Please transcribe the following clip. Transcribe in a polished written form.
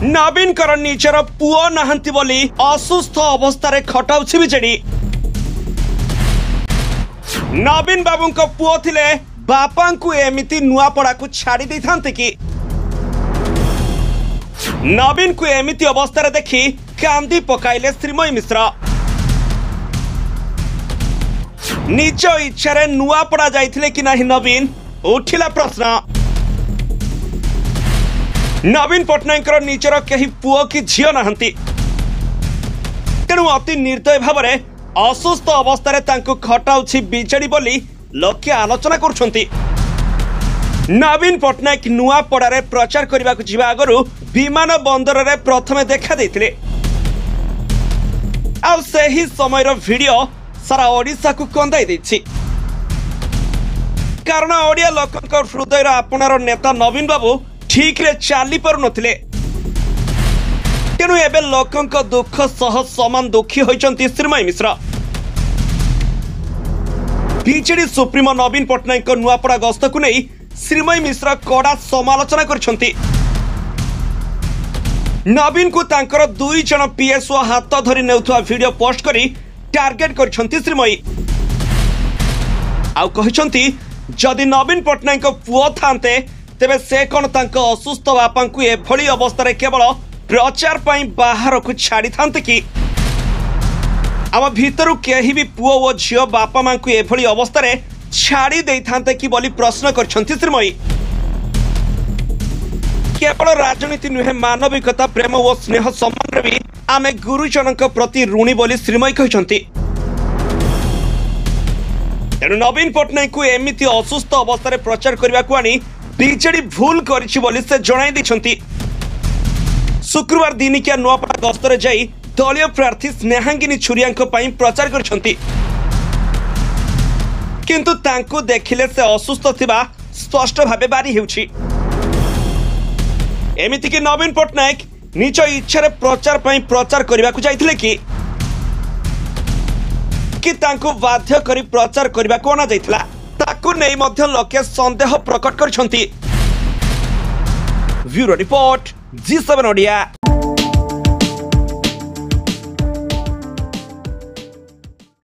नवीन कर निजर पुओ नाहंती बोली असुस्थ अवस्था खटाउछि बिजेडी। नवीन बाबू पुओ थिले बापा को एमिति नुआपड़ा को छाड़ी दे थांते कि नवीन को एमिति अवस्था देखि कांदी पकाइले श्रीमयी मिश्र। निज इच्छा नुआपड़ा जाइथिले कि नाही नवीन उठिला प्रश्न। नवीन पट्टनायक निजर कहीं पुओ कि झील नाहंती, तेणु अति निर्दय भाव असुस्थ अवस्था खटाउछि बिजेडी बोली लोके आलोचना करुछंती। नवीन पट्टनायक नुआपड़ा प्रचार करने को जीवा आगु विमान बंदर रे प्रथमे देखा देथिले। आ सही समय वीडियो सारा ओडिशा को कंदाई देछि, कारण ओडिया लोकंक हृदय आपणार नेता नवीन बाबू ठीक रे चाली पारु नथिले। तेणु एबे लोकंक दुख सह समान दुखी होइचंती श्रीमयी मिश्र। बीजेडी सुप्रीमो नवीन पट्टनायक नुआपड़ा गस्त को नहीं श्रीमयी मिश्र कड़ा समालोचना करछंती। नवीन को तांकर 2 जन पीएसओ हाथ धरी नेउथुआ वीडियो पोस्ट करी टार्गेट करछंती श्रीमयी। आउ कहछंती जदि नवीन पट्टनायक पुओ थांते तेबे से कोन तांक असुस्थ बापा को एभली अवस्था केवल प्रचार पई बाहर को छाड़ी थांते कि आम भीतर कहीं भी पुओ और झील बापा मां को एभली अवस्था छाड़ी दे थांते कि बोली प्रश्न करछंती श्रीमयी। केवल राजनीति नुहे मानविकता प्रेम और स्नेह सम्मान भी आमे गुरुजन प्रति ऋणी बोली श्रीमयी कहछंती। तेणु नवीन पट्टनायक को एमिति असुस्थ अवस्था प्रचार करने को आनी बीजेडी भूल करिछि बोली से जणाई दिछंती। शुक्रवार दिनिकिया नुआपड़ा गस्तरे जाई दलीय प्रार्थी स्नेहांगिनी छुरियांक पई प्रचार करछंती, किंतु तांको देखिले से असुस्थ थिबा स्पष्ट भाबे बारी हेउछि। एमिति कि नवीन पट्टनायक निज इच्छा प्रचार पई प्रचार करने को जाइथिले कि तांको बाध्य करी प्रचार करने को अना जाइथिला, ताकू नहीं मध्य लोके संदेह प्रकट करछंती। Bureau report G7 Odia.